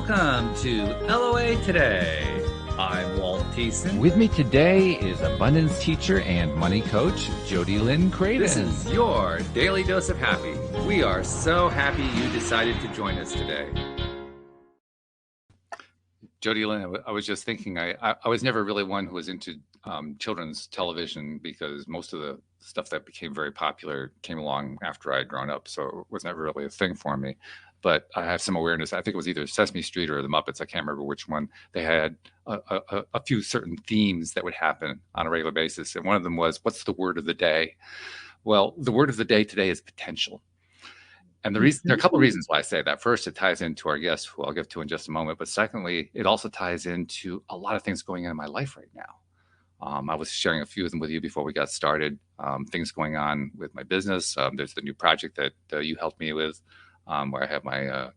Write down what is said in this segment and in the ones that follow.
Welcome to LOA Today. I'm Walt Thiessen. With me today is abundance teacher and money coach, JodieLynn Craven. This is your daily dose of happy. We are so happy you decided to join us today. JodieLynn, I was just thinking, I was never really one who was into children's television because most of the stuff that became very popular came along after I had grown up, so it was never really a thing for me. But I have some awareness. I think it was either Sesame Street or the Muppets. I can't remember which one. They had a few certain themes that would happen on a regular basis. And one of them was, what's the word of the day? Well, the word of the day today is potential. And the reason, there are a couple of reasons why I say that. First, it ties into our guest, who I'll get to in just a moment. But secondly, it also ties into a lot of things going on in my life right now. I was sharing a few of them with you before we got started. Things going on with my business. There's the new project that you helped me with, where I have my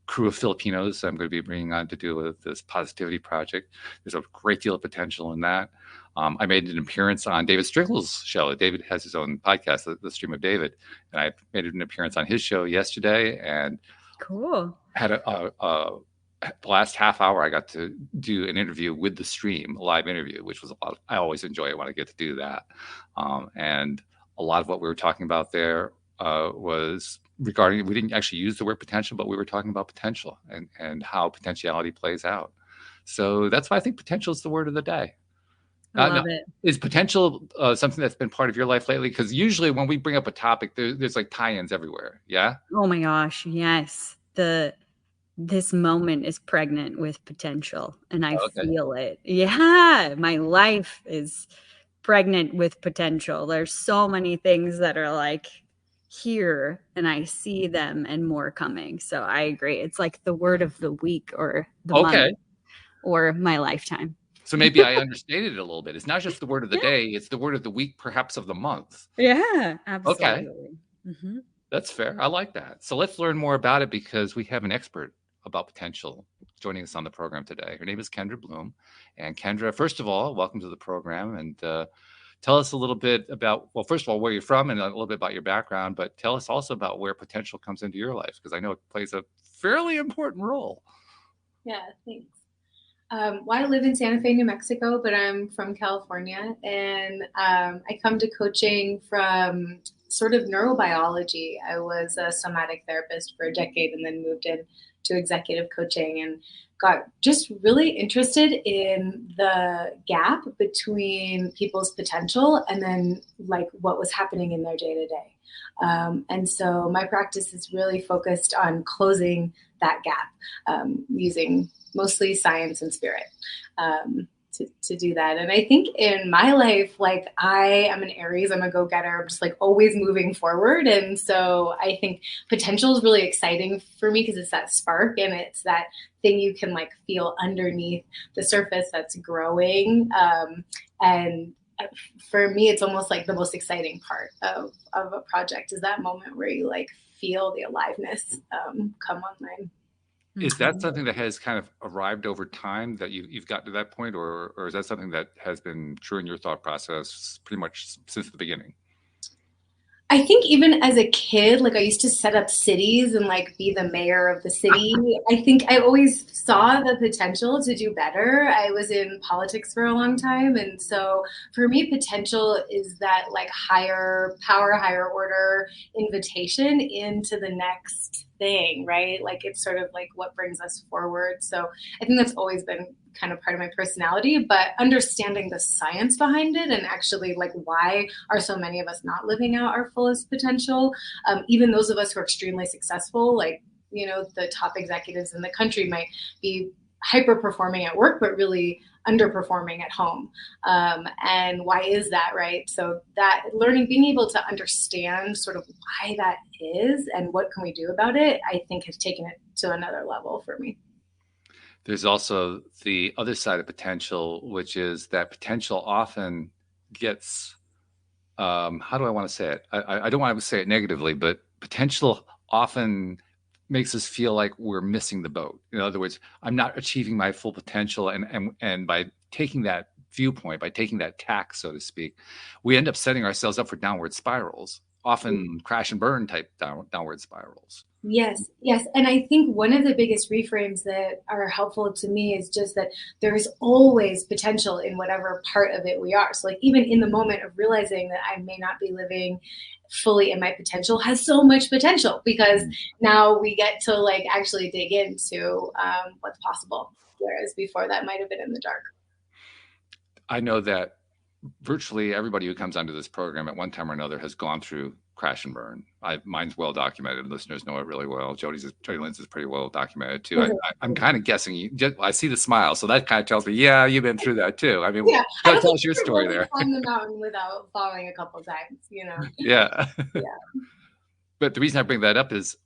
crew of Filipinos I'm going to be bringing on to do with this positivity project. There's a great deal of potential in that. I made an appearance on David Strickle's show. David has his own podcast, The Stream of David, and I made an appearance on his show yesterday. And cool. Had the last half hour, I got to do an interview with the Stream, a live interview, which was a lot. I always enjoy it when I get to do that. And a lot of what we were talking about there was regarding, we didn't actually use the word potential, but we were talking about potential and how potentiality plays out. So that's why I think potential is the word of the day. I love it. Is potential something that's been part of your life lately? Because usually when we bring up a topic, there's like tie-ins everywhere. Yeah. Oh my gosh. Yes. This moment is pregnant with potential and I feel it. Yeah. My life is pregnant with potential. There's so many things that are like here and I see them and more coming. So I agree. It's like the word of the week or the month or my lifetime. So maybe I understated it a little bit. It's not just the word of the day. It's the word of the week, perhaps of the month. Yeah, absolutely. Okay. Mm-hmm. That's fair. I like that. So let's learn more about it because we have an expert about potential joining us on the program today. Her name is Kendra Bloom. And Kendra, first of all, welcome to the program. And tell us a little bit about, well, first of all, where you're from and a little bit about your background, but tell us also about where potential comes into your life, because I know it plays a fairly important role. Yeah, thanks. Well, I live in Santa Fe, New Mexico, but I'm from California, and I come to coaching from sort of neurobiology. I was a somatic therapist for a decade and then moved into executive coaching and got just really interested in the gap between people's potential and then like what was happening in their day-to-day. And so my practice is really focused on closing that gap using mostly science and spirit to do that. And I think in my life, like I am an Aries, I'm a go-getter, I'm just like always moving forward. And so I think potential is really exciting for me because it's that spark and it's that thing you can like feel underneath the surface that's growing. And for me, it's almost like the most exciting part of a project is that moment where you like feel the aliveness come online. Is that something that has kind of arrived over time that you've gotten to that point, or is that something that has been true in your thought process pretty much since the beginning? I think even as a kid, like I used to set up cities and like be the mayor of the city. I think I always saw the potential to do better. I was in politics for a long time. And so for me, potential is that like higher power, higher order invitation into the next thing, right? Like it's sort of like what brings us forward. So I think that's always been kind of part of my personality, but understanding the science behind it and actually like why are so many of us not living out our fullest potential? Even those of us who are extremely successful, like, you know, the top executives in the country might be hyper performing at work, but really underperforming at home. And why is that, right? So that learning, being able to understand sort of why that is and what can we do about it, I think has taken it to another level for me. There's also the other side of potential, which is that potential often gets, how do I want to say it? I don't want to say it negatively, but potential often makes us feel like we're missing the boat. In other words, I'm not achieving my full potential. And by taking that viewpoint, by taking that tack, so to speak, we end up setting ourselves up for downward spirals, often crash and burn type downward spirals. Yes, yes. And I think one of the biggest reframes that are helpful to me is just that there is always potential in whatever part of it we are. So like even in the moment of realizing that I may not be living fully in my potential has so much potential, because now we get to like actually dig into what's possible. Whereas before that might have been in the dark. I know that virtually everybody who comes onto this program at one time or another has gone through crash and burn. Mine's well documented. Listeners know it really well. JodieLynn's is pretty well documented too. I'm kind of guessing I see the smile, so that kind of tells me, yeah, you've been through that too. I mean, yeah, tell us your story there. Climb the mountain without falling a couple times, Yeah. Yeah. But the reason I bring that up is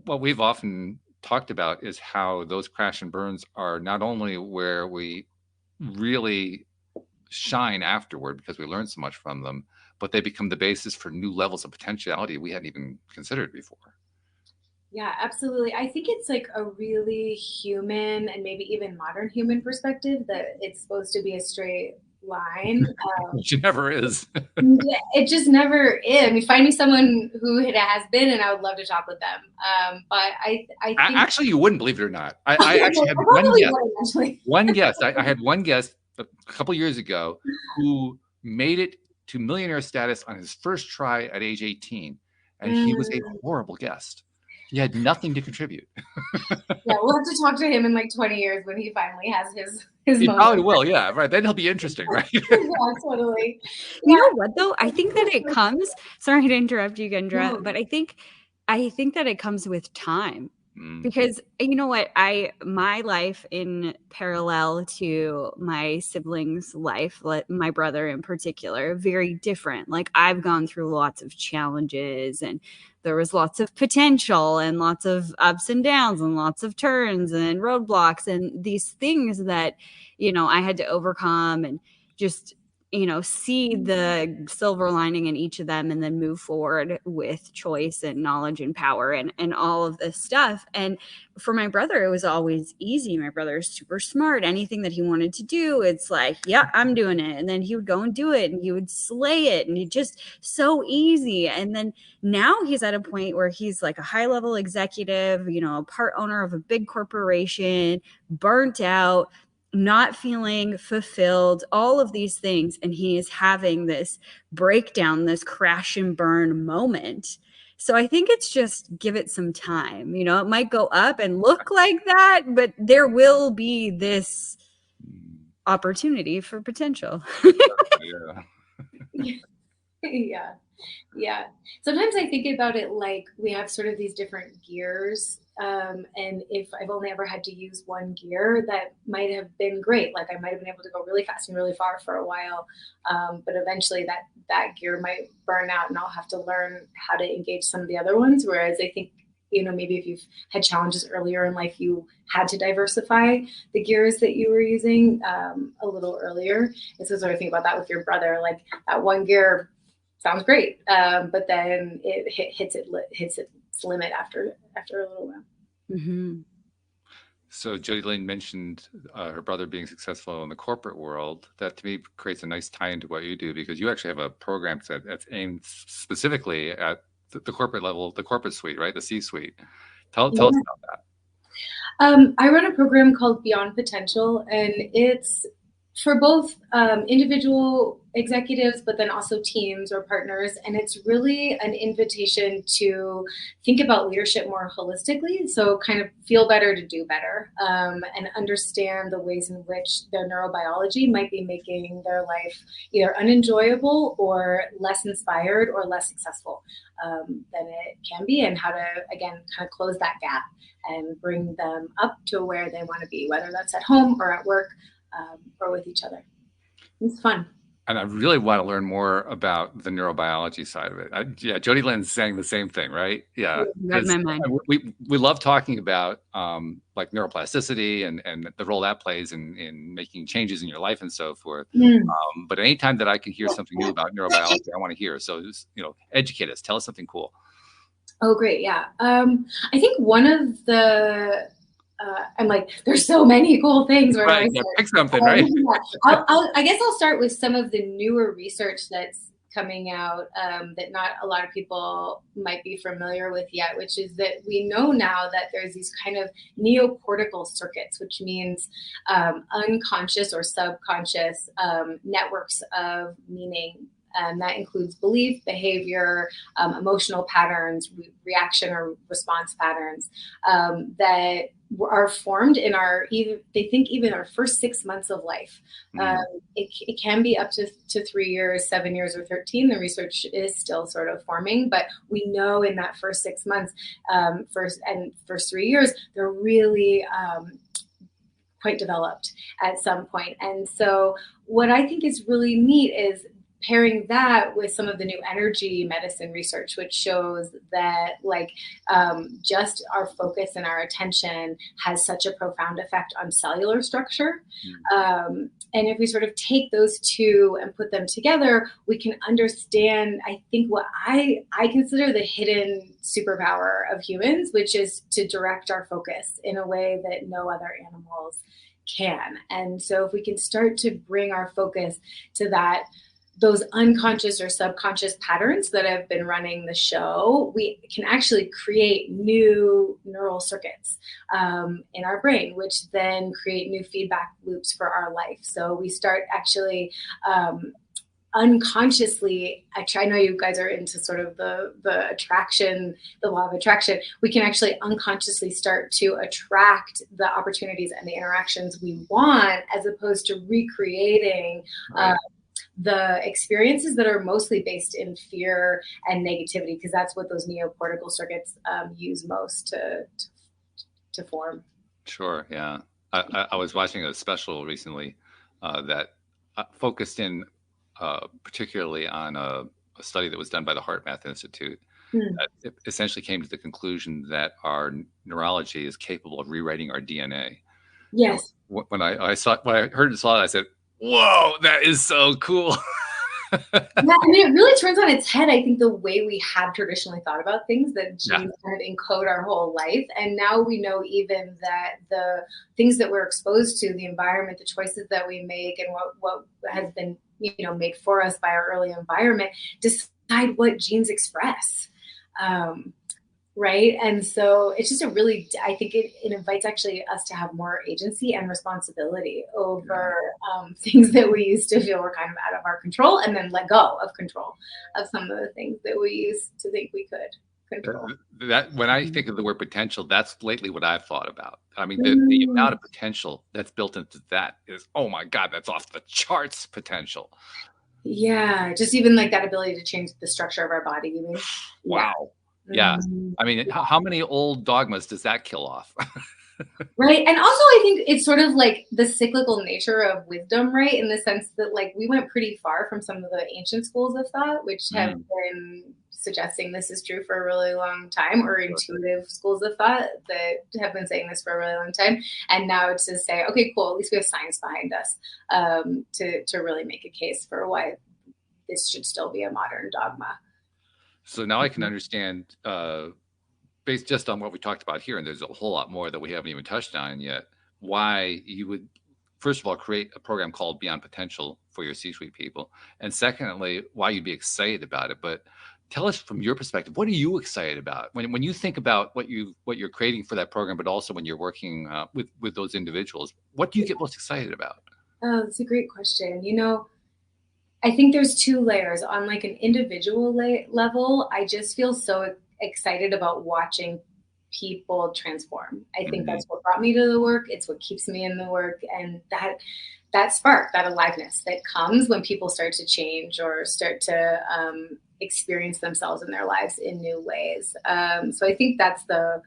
what we've often talked about is how those crash and burns are not only where we really shine afterward because we learn so much from them, but they become the basis for new levels of potentiality we hadn't even considered before. Yeah, absolutely. I think it's like a really human and maybe even modern human perspective that it's supposed to be a straight line. Which it never is. It just never is. I mean, find me someone who it has been, and I would love to talk with them. But I think actually, you wouldn't believe it or not. I actually had one guest. I had one guest a couple years ago who made it to millionaire status on his first try at age 18, and he was a horrible guest. He had nothing to contribute. Yeah, we'll have to talk to him in like 20 years when he finally has his he moment. Probably will, yeah, right. Then he'll be interesting, right? Yeah, totally. You know what though? I think that it comes, sorry to interrupt you, Kendra, No. but I think that it comes with time. Because you know what, my life in parallel to my siblings' life, my brother in particular, very different. Like I've gone through lots of challenges, and there was lots of potential and lots of ups and downs and lots of turns and roadblocks and these things that, I had to overcome and just see the silver lining in each of them and then move forward with choice and knowledge and power and all of this stuff. And for my brother, it was always easy. My brother is super smart. Anything that he wanted to do, it's like, yeah, I'm doing it. And then he would go and do it and he would slay it. And he just so easy. And then now he's at a point where he's like a high level executive, a part owner of a big corporation, burnt out, not feeling fulfilled, all of these things. And he is having this breakdown, this crash and burn moment. So I think it's just give it some time. It might go up and look like that, but there will be this opportunity for potential. Yeah. Yeah. Sometimes I think about it like we have sort of these different gears. And if I've only ever had to use one gear, that might have been great. Like I might have been able to go really fast and really far for a while. But eventually that gear might burn out and I'll have to learn how to engage some of the other ones. Whereas I think, maybe if you've had challenges earlier in life, you had to diversify the gears that you were using a little earlier. And so sort of think about that with your brother, like that one gear sounds great, but then it hits its limit after a little while. Mm-hmm. So JodieLynn mentioned her brother being successful in the corporate world. That to me creates a nice tie into what you do, because you actually have a program that's aimed specifically at the corporate level, the corporate suite, right? The C-suite. Tell us about that. I run a program called Beyond Potential, and it's for both individual executives, but then also teams or partners. And it's really an invitation to think about leadership more holistically. So kind of feel better to do better, and understand the ways in which their neurobiology might be making their life either unenjoyable or less inspired or less successful than it can be, and how to, again, kind of close that gap and bring them up to where they want to be, whether that's at home or at work, or with each other. It's fun. And I really want to learn more about the neurobiology side of it. JodieLynn's saying the same thing, right? Yeah. Read my mind. We love talking about like neuroplasticity and the role that plays in making changes in your life and so forth. But anytime that I can hear something new about neurobiology, I want to hear. So just, educate us. Tell us something cool. Oh, great. Yeah. I think one of the I'm like, there's so many cool things. Right, pick something, right? I guess I'll start with some of the newer research that's coming out that not a lot of people might be familiar with yet, which is that we know now that there's these kind of neocortical circuits, which means unconscious or subconscious networks of meaning. And that includes belief, behavior, emotional patterns, reaction or response patterns that are formed in they think even our first 6 months of life. It can be up to 3 years, 7 years, or 13. The research is still sort of forming, but we know in that first 6 months, first 3 years, they're really quite developed at some point. And so what I think is really neat is pairing that with some of the new energy medicine research, which shows that just our focus and our attention has such a profound effect on cellular structure. And if we sort of take those two and put them together, we can understand, I think, what I consider the hidden superpower of humans, which is to direct our focus in a way that no other animals can. And so if we can start to bring our focus to those unconscious or subconscious patterns that have been running the show, we can actually create new neural circuits in our brain, which then create new feedback loops for our life. So we start actually unconsciously, I know you guys are into sort of the attraction, the law of attraction. We can actually unconsciously start to attract the opportunities and the interactions we want, as opposed to recreating the experiences that are mostly based in fear and negativity, because that's what those neocortical circuits use most to form. Sure, yeah. I was watching a special recently that focused in particularly on a study that was done by the Heart Math Institute. It essentially came to the conclusion that our neurology is capable of rewriting our DNA. Yes. When I heard and saw it, I said, whoa, that is so cool. Yeah, I mean, it really turns on its head, I think, the way we have traditionally thought about things, that genes kind of encode our whole life. And now we know even that the things that we're exposed to, the environment, the choices that we make, and what has been made for us by our early environment, decide what genes express. Right. And so it's just I think it invites actually us to have more agency and responsibility over things that we used to feel were kind of out of our control, and then let go of control of some of the things that we used to think we could control. That when I think of the word potential, that's lately what I've thought about. I mean, the amount of potential that's built into that is, oh my God, that's off the charts potential. Yeah. Just even like that ability to change the structure of our body. You mean? Wow. Yeah. I mean, how many old dogmas does that kill off? Right. And also, I think it's sort of like the cyclical nature of wisdom, right? In the sense that we went pretty far from some of the ancient schools of thought, which have been suggesting this is true for a really long time, or intuitive schools of thought that have been saying this for a really long time. And now to say, okay, cool, at least we have science behind us to really make a case for why this should still be a modern dogma. So now I can understand, based just on what we talked about here, and there's a whole lot more that we haven't even touched on yet, why you would, first of all, create a program called Beyond Potential for your C-suite people. And secondly, why you'd be excited about it. But tell us from your perspective, what are you excited about? When you think about what you're creating for that program, but also when you're working with those individuals, what do you get most excited about? Oh, that's a great question. I think there's two layers. On an individual level, I just feel so excited about watching people transform. I think that's what brought me to the work. It's what keeps me in the work. And that spark, that aliveness that comes when people start to change or start to experience themselves in their lives in new ways. So I think that's the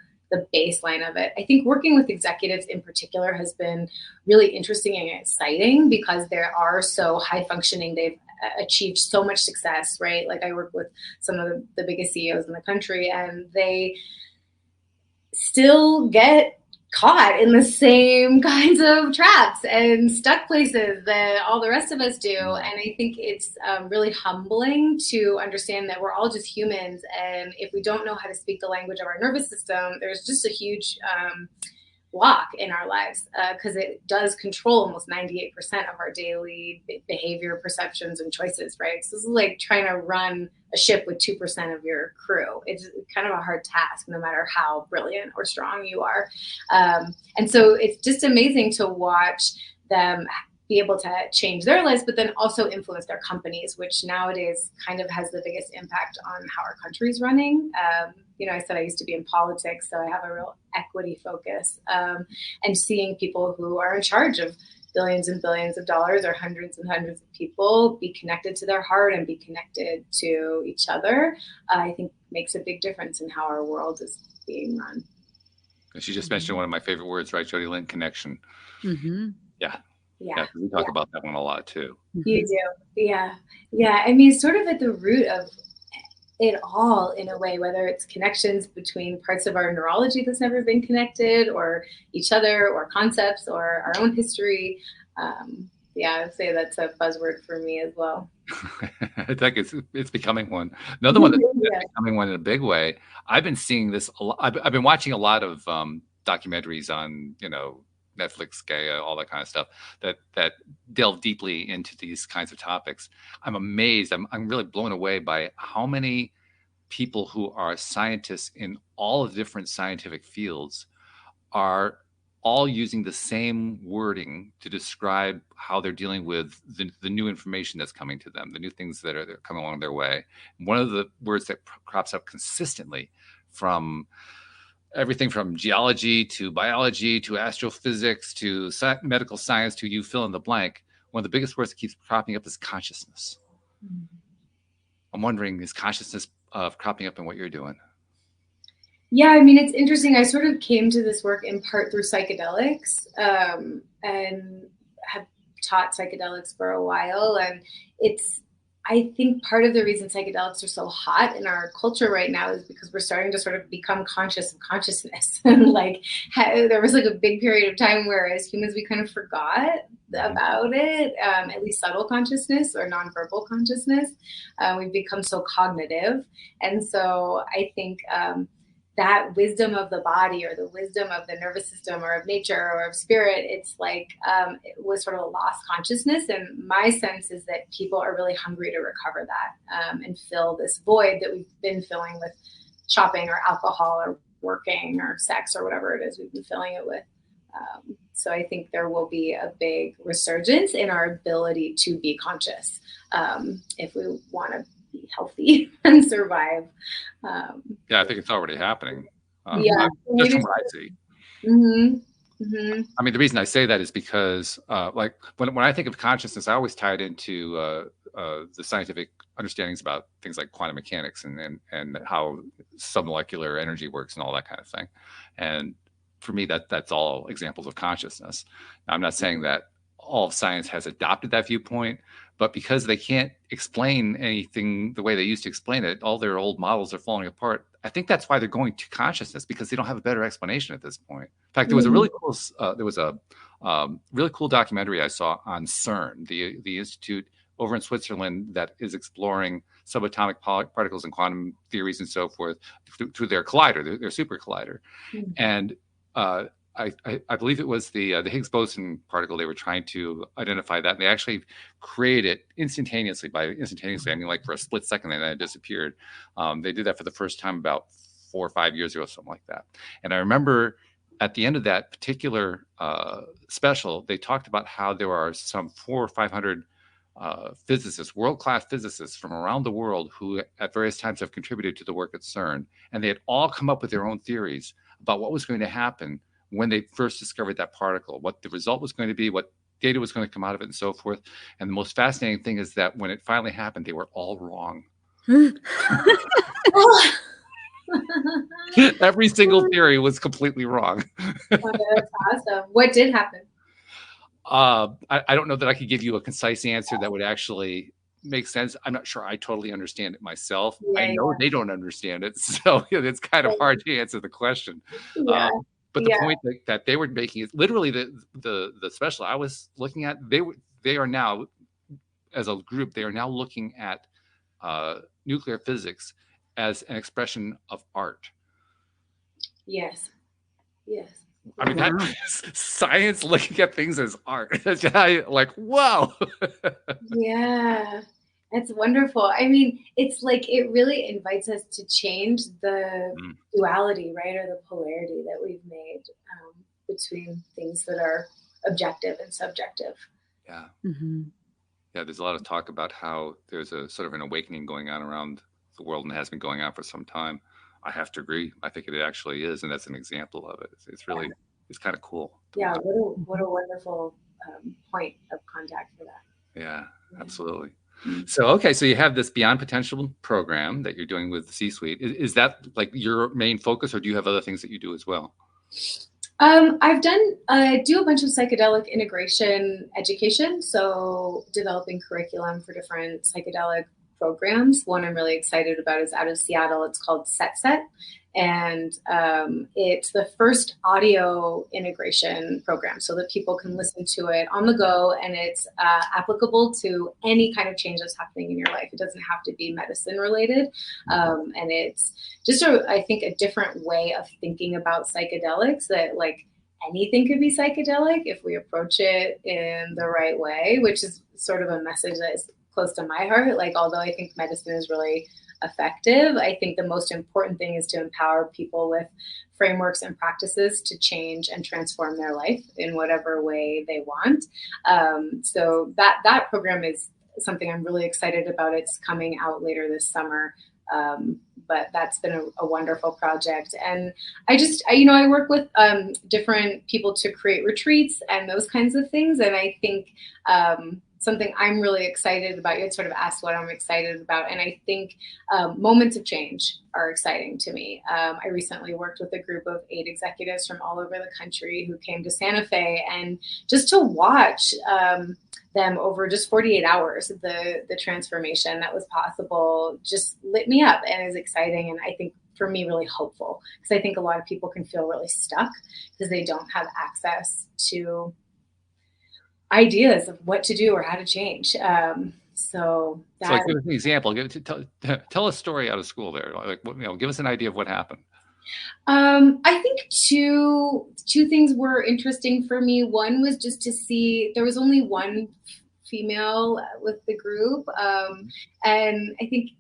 baseline of it. I think working with executives in particular has been really interesting and exciting because they are so high functioning. They've achieved so much success, right? I work with some of the biggest CEOs in the country, and they still get caught in the same kinds of traps and stuck places that all the rest of us do. And I think it's really humbling to understand that we're all just humans. And if we don't know how to speak the language of our nervous system, there's just a huge block in our lives, because it does control almost 98% of our daily behavior, perceptions, and choices, right? So this is like trying to run a ship with 2% of your crew. It's kind of a hard task, no matter how brilliant or strong you are. And so it's just amazing to watch them be able to change their lives, but then also influence their companies, which nowadays kind of has the biggest impact on how our country's running. I said I used to be in politics, so I have a real equity focus, and seeing people who are in charge of billions and billions of dollars or hundreds and hundreds of people be connected to their heart and be connected to each other, I think makes a big difference in how our world is being run. She just mentioned one of my favorite words, right, JodieLynn? Connection. Mm-hmm. Yeah, we talk about that one a lot too. You do. Yeah. I mean, sort of at the root of it all, in a way, whether it's connections between parts of our neurology that's never been connected, or each other, or concepts, or our own history. I would say that's a buzzword for me as well. I think it's becoming one. Another one that's becoming one in a big way. I've been seeing this a lot. I've been watching a lot of documentaries on, Netflix, Gaia, all that kind of stuff that delve deeply into these kinds of topics. I'm amazed. I'm really blown away by how many people who are scientists in all of the different scientific fields are all using the same wording to describe how they're dealing with the new information that's coming to them, the new things that are coming along their way. One of the words that crops up consistently from everything from geology to biology to astrophysics to medical science to you fill in the blank, one of the biggest words that keeps cropping up is consciousness. Mm-hmm. I'm wondering, is consciousness cropping up in what you're doing? Yeah, I mean, it's interesting. I sort of came to this work in part through psychedelics, and have taught psychedelics for a while. And I think part of the reason psychedelics are so hot in our culture right now is because we're starting to sort of become conscious of consciousness. And there was a big period of time where as humans, we kind of forgot about it, at least subtle consciousness or nonverbal consciousness. We've become so cognitive. And so I think that wisdom of the body, or the wisdom of the nervous system, or of nature, or of spirit, it's it was sort of a lost consciousness. And my sense is that people are really hungry to recover that, and fill this void that we've been filling with shopping or alcohol or working or sex or whatever it is we've been filling it with. So I think there will be a big resurgence in our ability to be conscious, if we want to be healthy and survive. I think it's already happening. Just from what I see. Mm-hmm. Mm-hmm. I mean, the reason I say that is because, when I think of consciousness, I always tie it into the scientific understandings about things like quantum mechanics and how submolecular energy works and all that kind of thing. And for me, that's all examples of consciousness. Now, I'm not saying that all of science has adopted that viewpoint, but because they can't explain anything the way they used to explain it, all their old models are falling apart. I think that's why they're going to consciousness, because they don't have a better explanation at this point. In fact, there was a really cool, really cool documentary I saw on CERN, the institute over in Switzerland that is exploring subatomic particles and quantum theories and so forth through their collider, their super collider, and I believe it was the Higgs boson particle. They were trying to identify that, and they actually created it instantaneously. By instantaneously, I mean for a split second, and then it disappeared. They did that for the first time about 4 or 5 years ago, something like that. And I remember at the end of that particular special, they talked about how there are some 400 or 500 physicists, world-class physicists from around the world who at various times have contributed to the work at CERN. And they had all come up with their own theories about what was going to happen when they first discovered that particle, what the result was going to be, what data was going to come out of it, and so forth. And the most fascinating thing is that when it finally happened, they were all wrong. Every single theory was completely wrong. That's awesome. What did happen? I don't know that I could give you a concise answer that would actually make sense. I'm not sure I totally understand it myself. I know they don't understand it, so it's kind of hard to answer the question. But the point that they were making is literally the special I was looking at. They are now, as a group, they are now looking at nuclear physics as an expression of art. Yes. I mean, Wow. that science looking at things as art. Like, whoa. Yeah, it's wonderful. I mean, it's like it really invites us to change the Mm, duality, right, or the polarity that we've made between things that are objective and subjective. yeah. Mhm. Yeah. There's a lot of talk about how there's a sort of an awakening going on around the world and has been going on for some time. I have to agree. I think it actually is. And that's an example of it. It's really, it's kind of cool to Yeah, watch. what a wonderful point of contact for that. Yeah, Yeah. absolutely. Mm. So, okay, so you have this Beyond Potential program that you're doing with the C-suite. Is that like your main focus, or do you have other things that you do as well? I do a bunch of psychedelic integration education. So developing curriculum for different psychedelic programs. One I'm really excited about is out of Seattle. It's called Set. And it's the first audio integration program so that people can listen to it on the go, and it's applicable to any kind of change that's happening in your life. It doesn't have to be medicine related. And it's just, I think, a different way of thinking about psychedelics, that like anything could be psychedelic if we approach it in the right way, which is sort of a message that is close to my heart. Like, although I think medicine is really effective, I think the most important thing is to empower people with frameworks and practices to change and transform their life in whatever way they want. So that program is something I'm really excited about. It's coming out later this summer. But that's been a wonderful project. And I work with different people to create retreats and those kinds of things. And I think something I'm really excited about, you had sort of asked what I'm excited about. And I think moments of change are exciting to me. I recently worked with a group of 8 executives from all over the country who came to Santa Fe, and just to watch them over just 48 hours, the transformation that was possible just lit me up and is exciting. And I think for me, really hopeful, because I think a lot of people can feel really stuck because they don't have access to ideas of what to do or how to change. So like, give us an example. Tell a story out of school there. Like, give us an idea of what happened. I think two things were interesting for me. One was just to see there was only one female with the group, and I think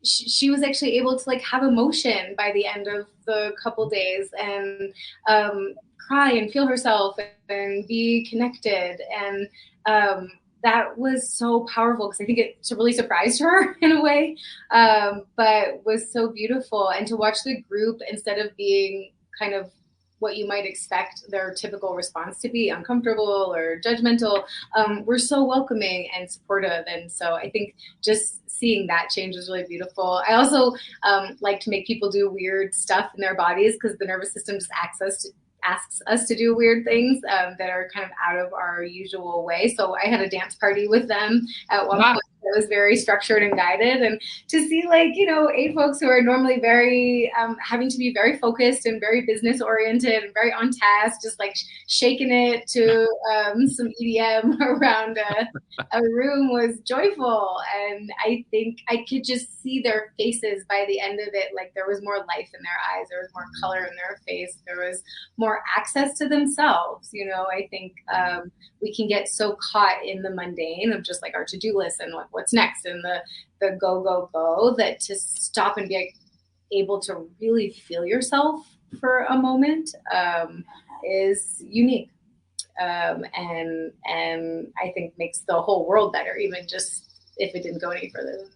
she was actually able to like have emotion by the end of the couple days, and cry and feel herself and be connected. And that was so powerful because I think it really surprised her in a way, but was so beautiful. And to watch the group, instead of being kind of what you might expect their typical response to be, uncomfortable or judgmental, we're so welcoming and supportive. And so I think just seeing that change is really beautiful. I also like to make people do weird stuff in their bodies, because the nervous system just asks us to do weird things that are kind of out of our usual way. So I had a dance party with them at one point that was very structured and guided. And to see 8 folks who are normally very having to be very focused and very business oriented and very on task, just like shaking it to some EDM around a room was joyful. And I think I could just see their faces by the end of it. Like, there was more life in their eyes, there was more color in their face, there was more access to themselves. I think we can get so caught in the mundane of just like our to-do list and like what's next and the go, that to stop and be able to really feel yourself for a moment is unique. And I think makes the whole world better, even just if it didn't go any further than that.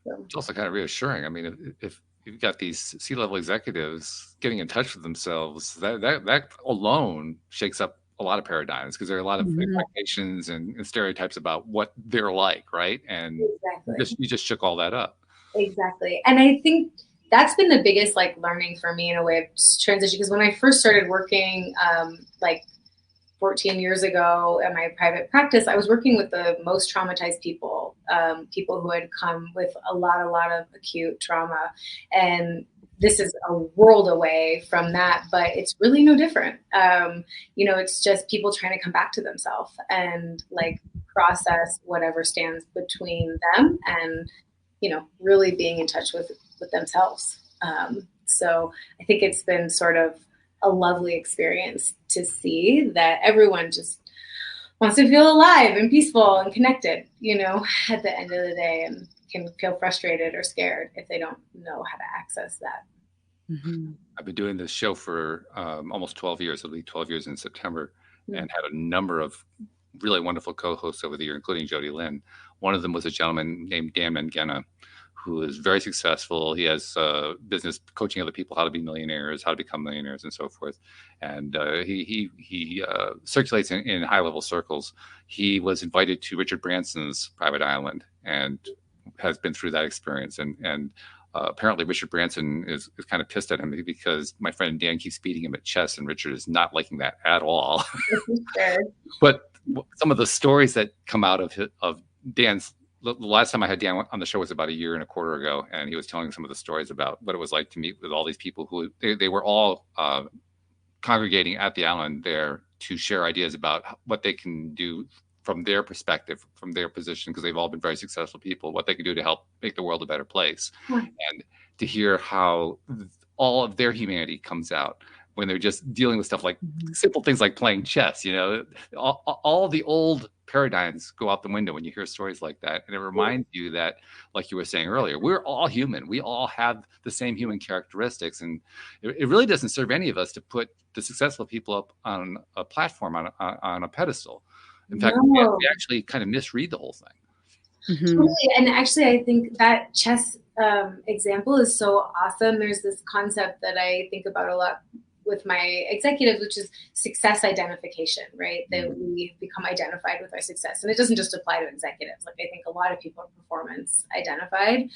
So. It's also kind of reassuring. I mean, if you've got these C-level executives getting in touch with themselves, that alone shakes up a lot of paradigms, because there are a lot of expectations and stereotypes about what they're like, right? And exactly. you just shook all that up. Exactly. And I think that's been the biggest learning for me in a way of transition, because when I first started working 14 years ago in my private practice, I was working with the most traumatized people, people who had come with a lot of acute trauma. And this is a world away from that, but it's really no different. It's just people trying to come back to themselves and process whatever stands between them and, really being in touch with themselves. So I think it's been sort of a lovely experience to see that everyone just wants to feel alive and peaceful and connected, you know, at the end of the day, and can feel frustrated or scared if they don't know how to access that. Mm-hmm. I've been doing this show for almost 12 years. It'll be 12 years in September, and had a number of really wonderful co-hosts over the year, including JodieLynn. One of them was a gentleman named Dan Mangena, who is very successful. He has business coaching other people how to be millionaires, how to become millionaires, and so forth. And he circulates in high-level circles. He was invited to Richard Branson's private island and has been through that experience. And apparently Richard Branson is kind of pissed at him because my friend Dan keeps beating him at chess, and Richard is not liking that at all. But some of the stories that come out of Dan's, the last time I had Dan on the show was about 1.25 years ago, and he was telling some of the stories about what it was like to meet with all these people who they were all congregating at the island there to share ideas about what they can do from their perspective, from their position, because they've all been very successful people, what they can do to help make the world a better place. And to hear how all of their humanity comes out when they're just dealing with stuff like simple things like playing chess. You know, all the old paradigms go out the window when you hear stories like that. And it reminds you that, like you were saying earlier, we're all human. We all have the same human characteristics. And it really doesn't serve any of us to put the successful people up on a platform, on a pedestal. In fact, we actually kind of misread the whole thing. Totally. And actually, I think that chess example is so awesome. There's this concept that I think about a lot with my executives, which is success identification, right? That we become identified with our success. And it doesn't just apply to executives. Like, I think a lot of people are performance identified,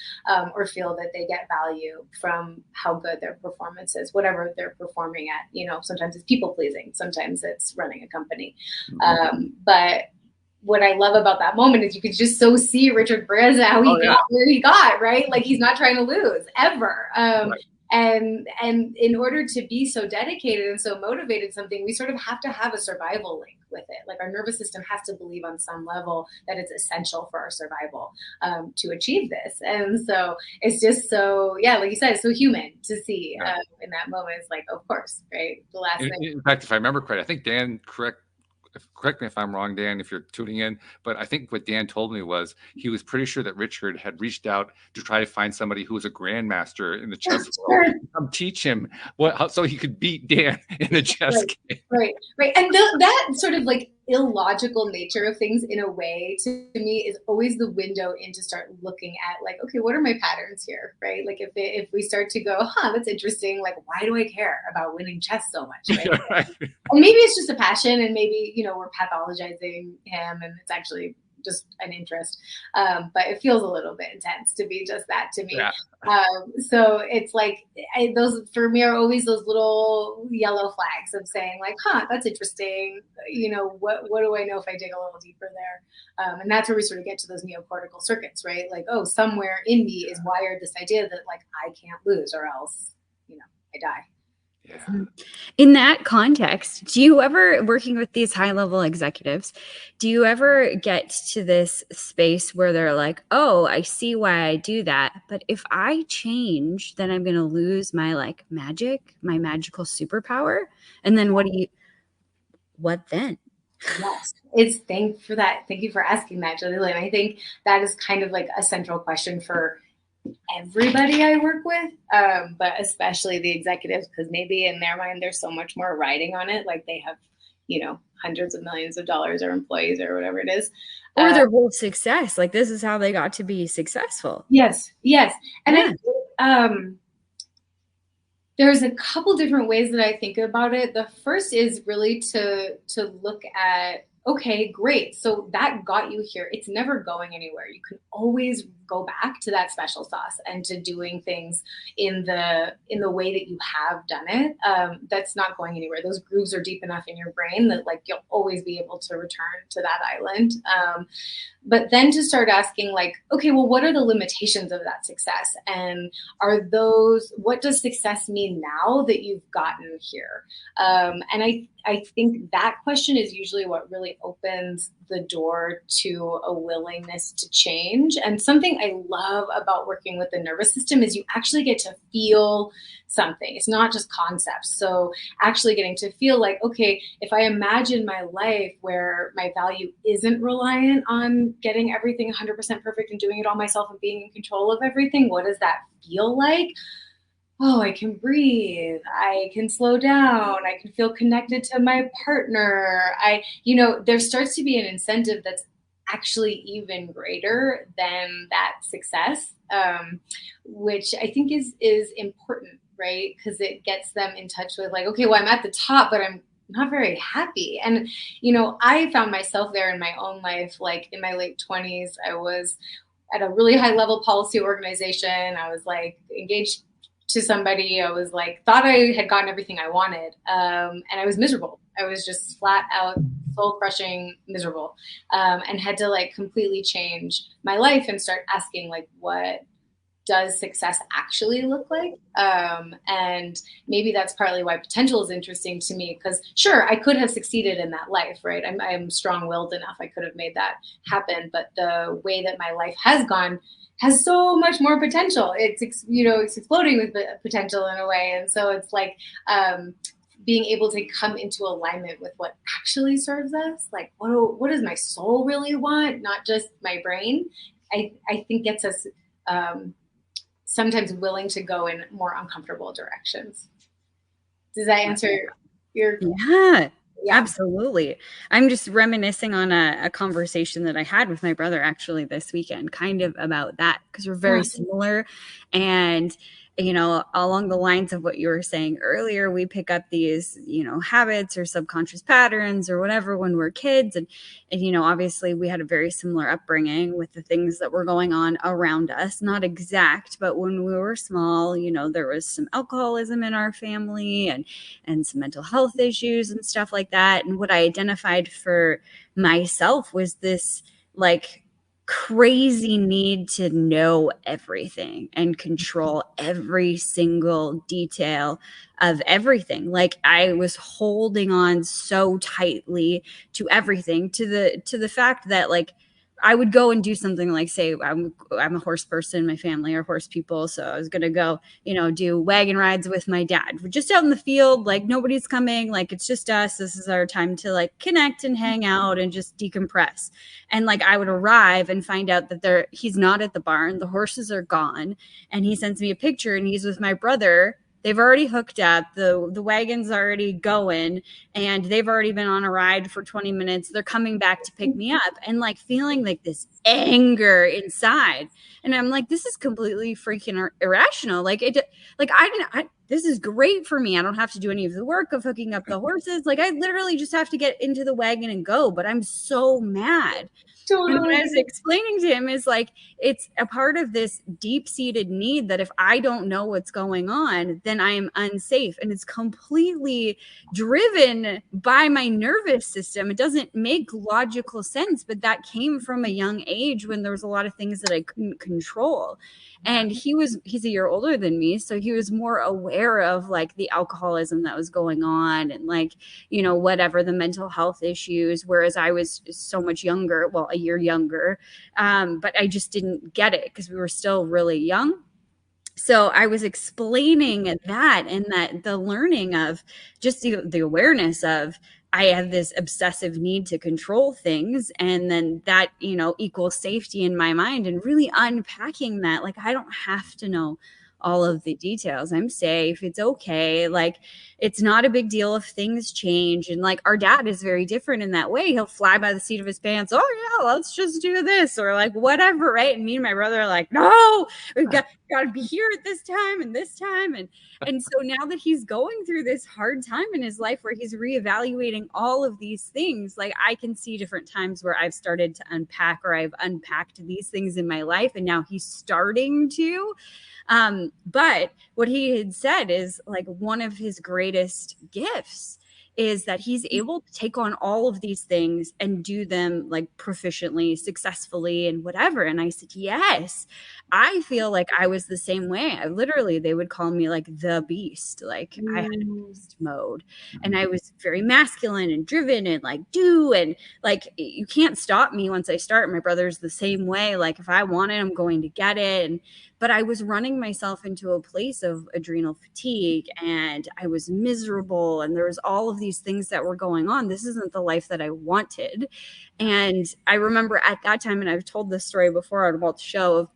or feel that they get value from how good their performance is, whatever they're performing at. You know, sometimes it's people pleasing, sometimes it's running a company. But what I love about that moment is you could just so see Richard Branson, how he got where he got, right? Like, he's not trying to lose ever. And in order to be so dedicated and so motivated something, we sort of have to have a survival link with it. Like, our nervous system has to believe on some level that it's essential for our survival to achieve this. And so it's just so, like you said, it's so human to see in that moment. It's like, of course, right? The last thing. In fact, if I remember correctly, I think Dan, correct me if I'm wrong, Dan, if you're tuning in, but I think what Dan told me was he was pretty sure that Richard had reached out to try to find somebody who was a grandmaster in the chess world to come teach him so he could beat Dan in the chess game. Right. And that sort of like illogical nature of things, in a way, to me, is always the window in to start looking at, like, okay, what are my patterns here, right? Like, if we start to go, that's interesting, like, why do I care about winning chess so much, right? Right. And maybe it's just a passion, and maybe, you know, we're pathologizing him, and it's actually just an interest, but it feels a little bit intense to be just that to me. So it's like, those for me are always those little yellow flags of saying, like, that's interesting. You know, what do I know if I dig a little deeper there? And that's where we sort of get to those neocortical circuits, right? Like, somewhere in me is wired this idea that, like, I can't lose, or else, you know, I die. In that context, do you ever, working with these high-level executives, do you ever get to this space where they're like, I see why I do that, but if I change, then I'm going to lose my, like, magic, my magical superpower? And then what then? Yes, thank you for asking that, JodieLynn. I think that is kind of like a central question for everybody I work with, but especially the executives, because maybe in their mind there's so much more riding on it, like they have, you know, hundreds of millions of dollars, or employees, or whatever it is, or their whole success, like, this is how they got to be successful. Yes. And I think there's a couple different ways that I think about it. The first is really to look at, okay, great, so that got you here. It's never going anywhere. You can always go back to that special sauce and to doing things in the way that you have done it. That's not going anywhere. Those grooves are deep enough in your brain that, like, you'll always be able to return to that island. But then to start asking, like, okay, well, what are the limitations of that success? And what does success mean now that you've gotten here? And I think that question is usually what really definitely opens the door to a willingness to change. And something I love about working with the nervous system is you actually get to feel something. It's not just concepts. So actually getting to feel like, okay, if I imagine my life where my value isn't reliant on getting everything 100% perfect and doing it all myself and being in control of everything, what does that feel like? Oh, I can breathe. I can slow down. I can feel connected to my partner. There starts to be an incentive that's actually even greater than that success, which I think is important, right? Because it gets them in touch with like, okay, well, I'm at the top, but I'm not very happy. And, I found myself there in my own life, like in my late 20s, I was at a really high level policy organization. I was like engaged to somebody. I was like, thought I had gotten everything I wanted. And I was miserable. I was just flat out soul crushing miserable, and had to like completely change my life and start asking like, what does success actually look like? And maybe that's partly why potential is interesting to me, because sure, I could have succeeded in that life, right? I'm strong-willed enough. I could have made that happen. But the way that my life has gone has so much more potential. It's exploding with potential in a way. And so it's like being able to come into alignment with what actually serves us. Like, what does my soul really want? Not just my brain. I think gets us sometimes willing to go in more uncomfortable directions. Does that answer your question? Yeah, absolutely. I'm just reminiscing on a conversation that I had with my brother actually this weekend, kind of about that, because we're very similar. And along the lines of what you were saying earlier, we pick up these, habits or subconscious patterns or whatever when we're kids. And obviously we had a very similar upbringing with the things that were going on around us, not exact, but when we were small, there was some alcoholism in our family and some mental health issues and stuff like that. And what I identified for myself was this like crazy need to know everything and control every single detail of everything. Like I was holding on so tightly to everything, to the fact that like I would go and do something like, say, I'm a horse person, my family are horse people. So I was going to go, do wagon rides with my dad. We're just out in the field, like nobody's coming, like it's just us. This is our time to like connect and hang out and just decompress. And like I would arrive and find out that he's not at the barn. The horses are gone. And he sends me a picture and he's with my brother. They've already hooked up. The wagon's already going and they've already been on a ride for 20 minutes. They're coming back to pick me up and like feeling like this anger inside. And I'm like, this is completely freaking irrational. Like this is great for me. I don't have to do any of the work of hooking up the horses. Like I literally just have to get into the wagon and go, but I'm so mad. Totally. And what I was explaining to him is like, it's a part of this deep-seated need that if I don't know what's going on, then I am unsafe. And it's completely driven by my nervous system. It doesn't make logical sense, but that came from a young age when there was a lot of things that I couldn't control. And he's a year older than me. So he was more aware of like the alcoholism that was going on and like, whatever the mental health issues, whereas I was so much younger, well, a year younger. But I just didn't get it because we were still really young. So I was explaining that and that the learning of just the awareness of I have this obsessive need to control things. And then that, equals safety in my mind and really unpacking that. Like, I don't have to know all of the details. I'm safe. It's okay. Like, it's not a big deal if things change. And like, our dad is very different in that way. He'll fly by the seat of his pants. Oh yeah, let's just do this or like whatever. Right. And me and my brother are like, no, we've got to be here at this time and this time. And so now that he's going through this hard time in his life where he's reevaluating all of these things, like I can see different times where I've started to unpack or I've unpacked these things in my life. And now he's starting to. But what he had said is like one of his greatest gifts is that he's able to take on all of these things and do them like proficiently, successfully, and whatever. And I said, yes, I feel like I was the same way. They would call me like the beast. Like I had beast mode, and I was very masculine and driven and like and like you can't stop me once I start. My brother's the same way. Like if I want it, I'm going to get it. But I was running myself into a place of adrenal fatigue, and I was miserable, and there was all of these things that were going on. This isn't the life that I wanted. And I remember at that time, and I've told this story before on Walt's show,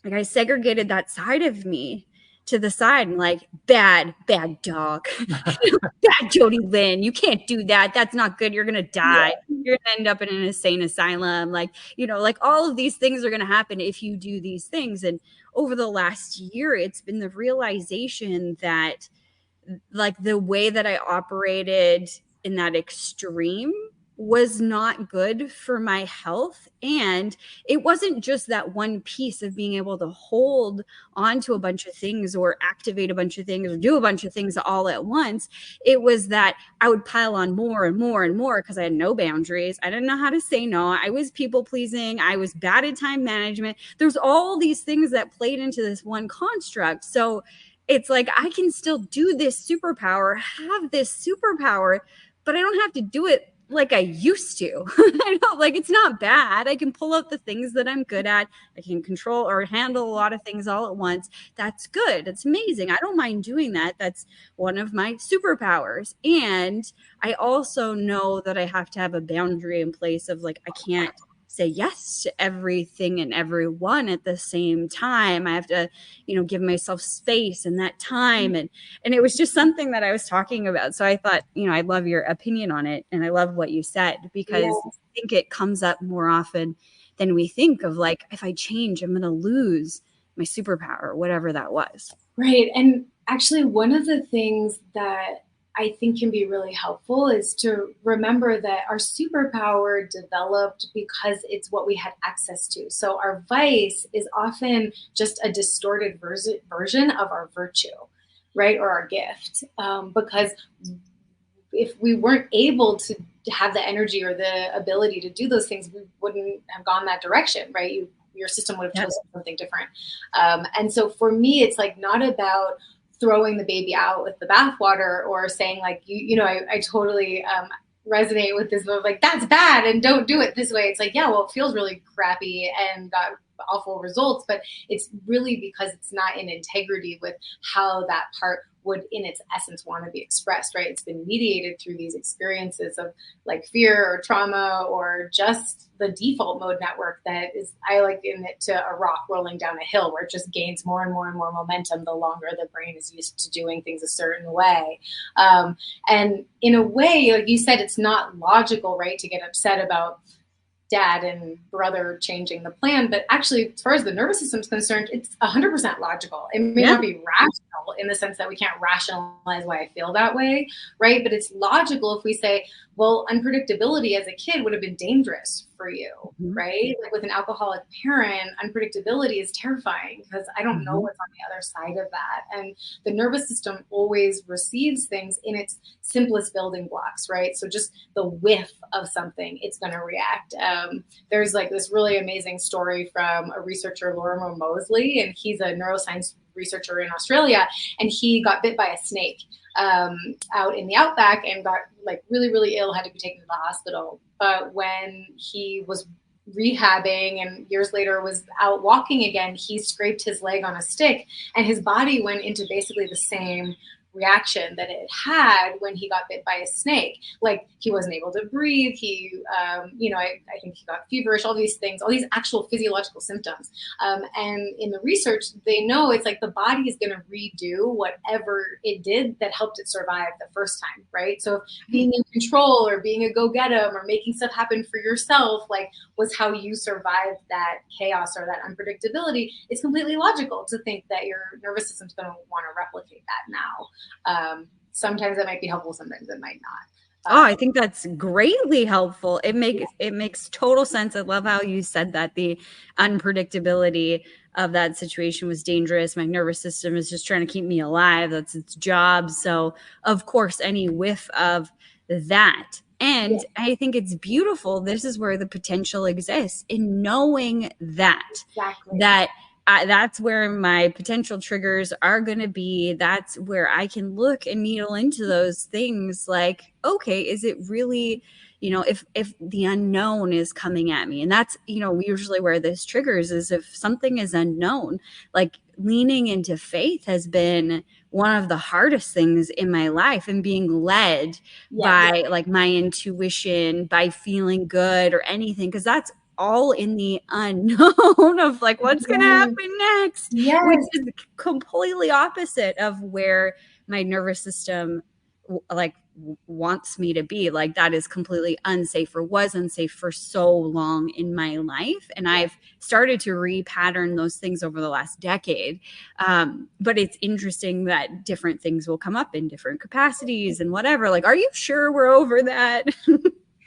like I segregated that side of me to the side and like, bad dog, bad JodieLynn, you can't do that. That's not good. You're going to die. Yeah. You're going to end up in an insane asylum. Like, like all of these things are going to happen if you do these things. And over the last year, it's been the realization that like the way that I operated in that extreme was not good for my health. And it wasn't just that one piece of being able to hold on to a bunch of things or activate a bunch of things or do a bunch of things all at once. It was that I would pile on more and more and more because I had no boundaries. I didn't know how to say no. I was people pleasing. I was bad at time management. There's all these things that played into this one construct. So it's like, I can still do this superpower, have this superpower, but I don't have to do it like I used to. I know, like, it's not bad. I can pull out the things that I'm good at. I can control or handle a lot of things all at once. That's good. It's amazing. I don't mind doing that. That's one of my superpowers. And I also know that I have to have a boundary in place of like, I can't say yes to everything and everyone at the same time. I have to, give myself space and that time. And it was just something that I was talking about. So I thought, I love your opinion on it. And I love what you said, because I think it comes up more often than we think of, like, if I change, I'm going to lose my superpower, whatever that was. Right. And actually, one of the things that I think can be really helpful is to remember that our superpower developed because it's what we had access to. So our vice is often just a distorted version of our virtue, right? Or our gift. Because if we weren't able to have the energy or the ability to do those things, we wouldn't have gone that direction, right? Your system would have chosen something different. And so for me, it's like not about throwing the baby out with the bathwater or saying like, I totally resonate with this, like, that's bad and don't do it this way. It's like, yeah, well, it feels really crappy and got awful results, but it's really because it's not in integrity with how that part would in its essence want to be expressed, right? It's been mediated through these experiences of like fear or trauma or just the default mode network that is, I liken it to a rock rolling down a hill where it just gains more and more and more momentum the longer the brain is used to doing things a certain way. And in a way, like you said, it's not logical, right, to get upset about dad and brother changing the plan, but actually, as far as the nervous system is concerned, it's 100% logical. It may not be rational in the sense that we can't rationalize why I feel that way, right? But it's logical if we say, well, unpredictability as a kid would have been dangerous for you, right? Like with an alcoholic parent, unpredictability is terrifying because I don't know what's on the other side of that. And the nervous system always receives things in its simplest building blocks, right? So just the whiff of something, it's going to react. There's like this really amazing story from a researcher, Lorimer Moseley, and he's a neuroscience researcher in Australia, and he got bit by a snake out in the outback and got like really, really ill, had to be taken to the hospital. But when he was rehabbing and years later was out walking again, he scraped his leg on a stick and his body went into basically the same reaction that it had when he got bit by a snake. Like he wasn't able to breathe. He, I think he got feverish, all these things, all these actual physiological symptoms. And in the research, they know it's like the body is going to redo whatever it did that helped it survive the first time, right? So being in control or being a go-get-em or making stuff happen for yourself, like was how you survived that chaos or that unpredictability. It's completely logical to think that your nervous system's going to want to replicate that now. Sometimes it might be helpful, sometimes it might not. I think that's greatly helpful. It makes total sense. I love how you said that the unpredictability of that situation was dangerous. My nervous system is just trying to keep me alive. That's its job. So of course, any whiff of that. And I think it's beautiful. This is where the potential exists in knowing that. Exactly. That's where my potential triggers are going to be. That's where I can look and needle into those things like, okay, is it really, if the unknown is coming at me, and that's, usually where this triggers is if something is unknown. Like leaning into faith has been one of the hardest things in my life, and being led by like my intuition, by feeling good or anything, because that's all in the unknown of like what's going to happen next, which is completely opposite of where my nervous system like wants me to be. Like that is completely unsafe, or was unsafe for so long in my life. And I've started to repattern those things over the last decade. But it's interesting that different things will come up in different capacities and whatever. Like, are you sure we're over that?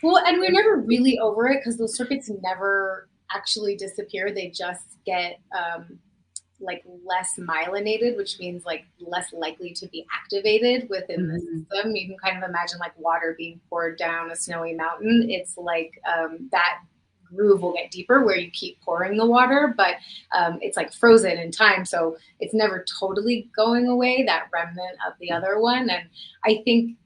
Well, and we're never really over it because those circuits never actually disappear. They just get like less myelinated, which means like less likely to be activated within the system. You can kind of imagine like water being poured down a snowy mountain. It's like that groove will get deeper where you keep pouring the water, but it's like frozen in time. So it's never totally going away, that remnant of the other one. And I think,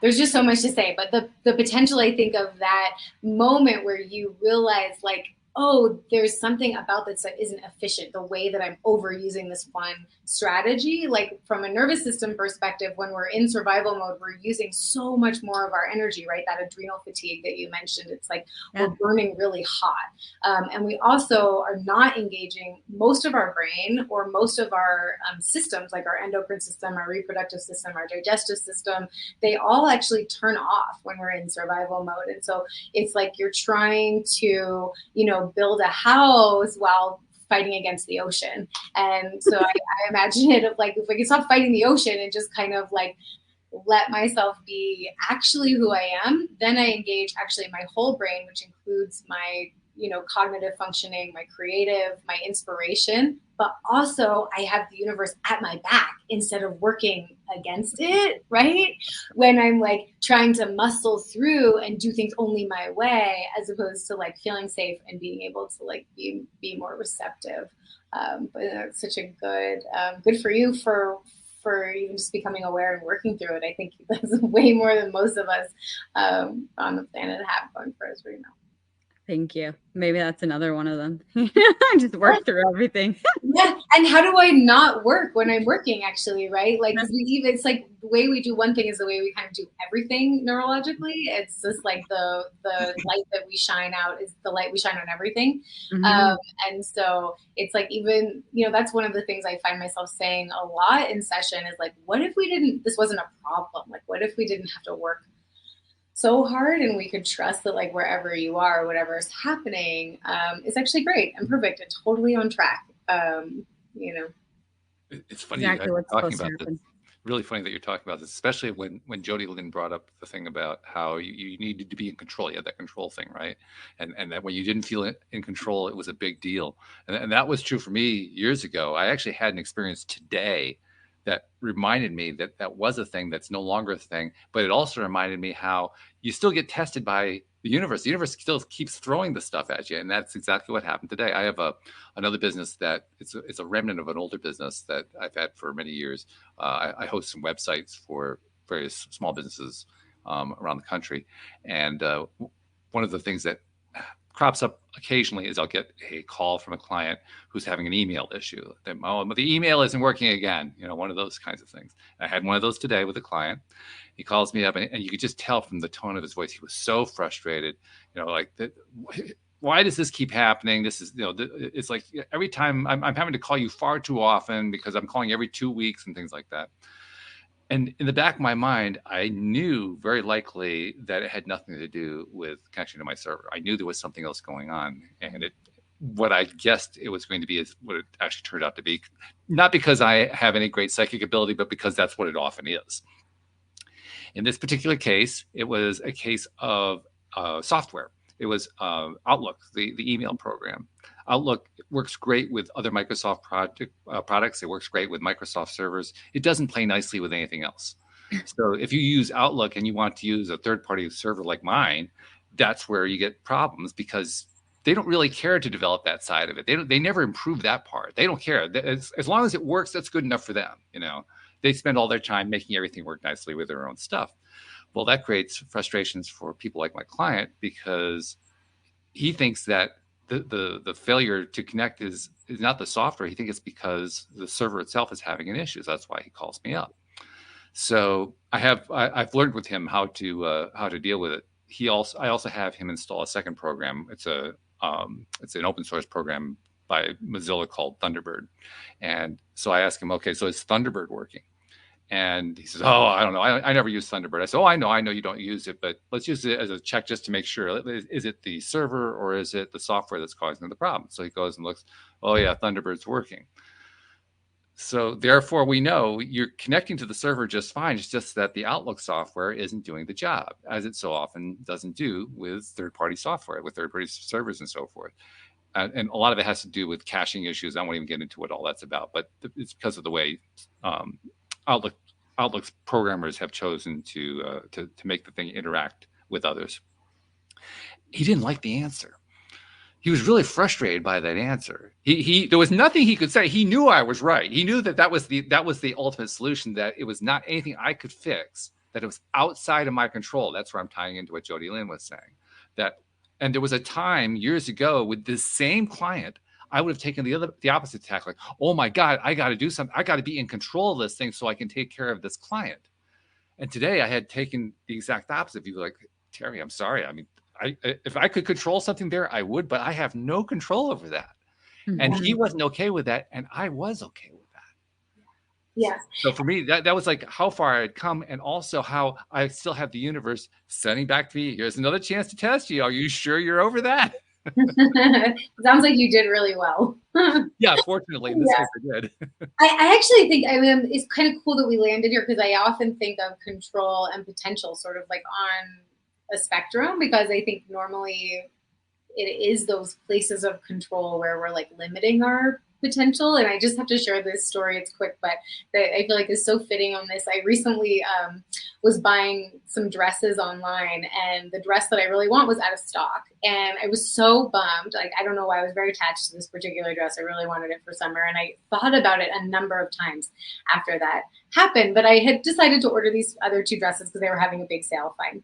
there's just so much to say, but the potential, I think, of that moment where you realize like, oh, there's something about this that isn't efficient, the way that I'm overusing this one strategy. Like from a nervous system perspective, when we're in survival mode, we're using so much more of our energy, right? That adrenal fatigue that you mentioned, it's like we're burning really hot. And we also are not engaging most of our brain or most of our systems, like our endocrine system, our reproductive system, our digestive system. They all actually turn off when we're in survival mode. And so it's like you're trying to, build a house while fighting against the ocean. And so I imagine it of like, if I can stop fighting the ocean and just kind of like let myself be actually who I am, then I engage actually my whole brain, which includes my, cognitive functioning, my creative, my inspiration, but also I have the universe at my back instead of working against it, right? When I'm like trying to muscle through and do things only my way, as opposed to like feeling safe and being able to like be more receptive. But it's such a good for you for even just becoming aware and working through it. I think that's way more than most of us on the planet have going for us right now. Thank you. Maybe that's another one of them. Just work through everything. Yeah. And how do I not work when I'm working, actually, right? Like, it's like the way we do one thing is the way we kind of do everything neurologically. It's just like the light that we shine out is the light we shine on everything. And so it's like, even, that's one of the things I find myself saying a lot in session is like, what if this wasn't a problem? Like, what if we didn't have to work so hard and we could trust that like wherever you are, whatever is happening is actually great and perfect and totally on track. It's funny exactly what's talking supposed to about happen. this. Really funny that you're talking about this, especially when JodieLynn brought up the thing about how you needed to be in control. You had that control thing, right? And that when you didn't feel in control, it was a big deal. And that was true for me years ago. I actually had an experience today that reminded me that that was a thing that's no longer a thing, but it also reminded me how you still get tested by the universe. The universe still keeps throwing the stuff at you. And that's exactly what happened today. I have another business that it's a remnant of an older business that I've had for many years. I host some websites for various small businesses around the country. And one of the things that crops up occasionally is I'll get a call from a client who's having an email issue. The email isn't working again, one of those kinds of things. I had one of those today with a client. He calls me up and you could just tell from the tone of his voice, he was so frustrated, like that. Why does this keep happening? This is, it's like every time I'm having to call you far too often because I'm calling every 2 weeks and things like that. And in the back of my mind, I knew very likely that it had nothing to do with connection to my server. I knew there was something else going on. And what I guessed it was going to be is what it actually turned out to be. Not because I have any great psychic ability, but because that's what it often is. In this particular case, it was a case of software. It was Outlook, the email program. Outlook works great with other Microsoft products. It works great with Microsoft servers. It doesn't play nicely with anything else. So if you use Outlook and you want to use a third-party server like mine, that's where you get problems, because they don't really care to develop that side of it. They never improve that part. They don't care. As long as it works, that's good enough for them. They spend all their time making everything work nicely with their own stuff. Well, that creates frustrations for people like my client, because he thinks that the failure to connect is not the software. He thinks it's because the server itself is having an issue. So that's why he calls me up. So I've learned with him how to deal with it. I also have him install a second program. It's an open source program by Mozilla called Thunderbird. And so I asked him, okay, so is Thunderbird working? And he says, oh, I don't know. I never use Thunderbird. I said, oh, I know you don't use it, but let's use it as a check just to make sure. Is it the server or is it the software that's causing the problem? So he goes and looks, oh yeah, Thunderbird's working. So therefore we know you're connecting to the server just fine. It's just that the Outlook software isn't doing the job, as it so often doesn't do with third-party software, with third-party servers and so forth. And a lot of it has to do with caching issues. I won't even get into what all that's about, but it's because of the way Outlook's programmers have chosen to make the thing interact with others. He didn't like the answer. He was really frustrated by that answer. There was nothing he could say. He knew I was right. He knew that was the ultimate solution, that it was not anything I could fix, that it was outside of my control. That's where I'm tying into what JodieLynn was saying. And there was a time years ago with this same client, I would have taken the opposite tack, like, oh my God, I got to do something. I got to be in control of this thing so I can take care of this client. And today I had taken the exact opposite view, like, Terry, I'm sorry. I mean, if I could control something there, I would, but I have no control over that. Mm-hmm. And he wasn't okay with that, and I was okay with that. Yeah. So for me, that was like how far I had come, and also how I still have the universe sending back to me, here's another chance to test you. Are you sure you're over that? Sounds like you did really well. Yeah, fortunately, in this case I did. I actually think, it's kind of cool that we landed here, because I often think of control and potential sort of like on a spectrum, because I think normally it is those places of control where we're like limiting our potential. And I just have to share this story. It's quick, but that I feel like is so fitting on this. I recently was buying some dresses online, and the dress that I really want was out of stock. And I was so bummed. Like, I don't know why I was very attached to this particular dress. I really wanted it for summer. And I thought about it a number of times after that happened. But I had decided to order these other two dresses because they were having a big sale. Fine.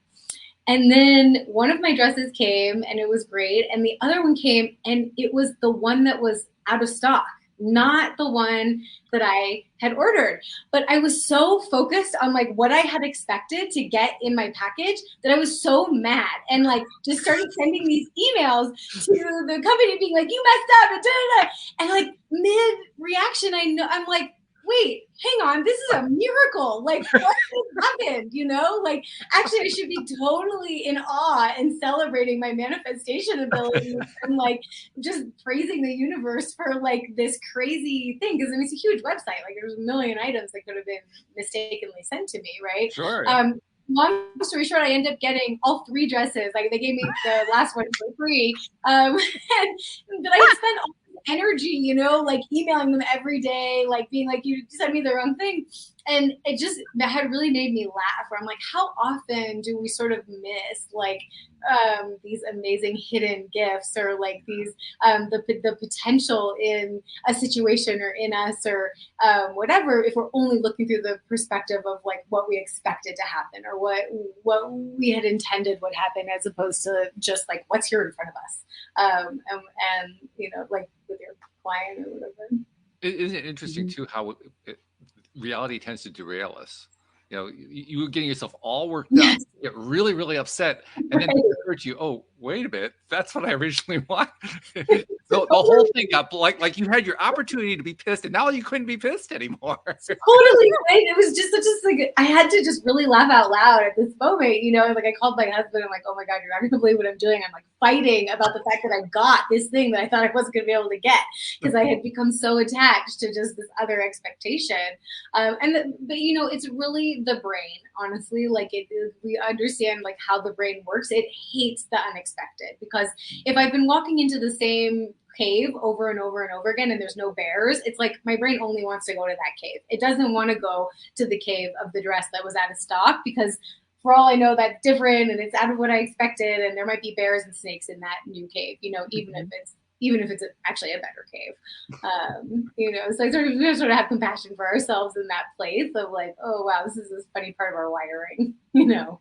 And then one of my dresses came and it was great. And the other one came and it was the one that was out of stock, not the one that I had ordered. But I was so focused on like what I had expected to get in my package that I was so mad, and like just started sending these emails to the company being like, you messed up, and da-da-da. And like mid reaction, I'm like, wait, hang on, this is a miracle. Like, what happened? Like, actually, I should be totally in awe and celebrating my manifestation ability and like just praising the universe for like this crazy thing. Because it's a huge website. Like, there's a million items that could have been mistakenly sent to me, right? Sure. Long story short, I ended up getting all three dresses. Like, they gave me the last one for free. But I spent all energy, like emailing them every day, like being like, you sent me the wrong thing. And that had really made me laugh, where I'm like, how often do we sort of miss like these amazing hidden gifts, or like these the potential in a situation or in us, or whatever, if we're only looking through the perspective of like what we expected to happen, or what we had intended would happen, as opposed to just like what's here in front of us, and like with your client or whatever. Isn't it interesting too how reality tends to derail us? You were getting yourself all worked up, get really, really upset, and then it occurred to you, oh, wait a minute, that's what I originally wanted. So the whole thing got like you had your opportunity to be pissed, and now you couldn't be pissed anymore. Totally, right? It was just like I had to just really laugh out loud at this moment. Like I called my husband. I'm like, oh my God, you're not going to believe what I'm doing. I'm like fighting about the fact that I got this thing that I thought I wasn't going to be able to get, because I had become so attached to just this other expectation. But it's really the brain, honestly. Like we understand like how the brain works. It hates the unexpected. expected. Because if I've been walking into the same cave over and over and over again and there's no bears, it's like my brain only wants to go to that cave. It doesn't want to go to the cave of the dress that was out of stock, because for all I know, that's different and it's out of what I expected, and there might be bears and snakes in that new cave, you know, even if it's actually a better cave. You know, so we sort of have compassion for ourselves in that place of like, oh wow, this is this funny part of our wiring, you know.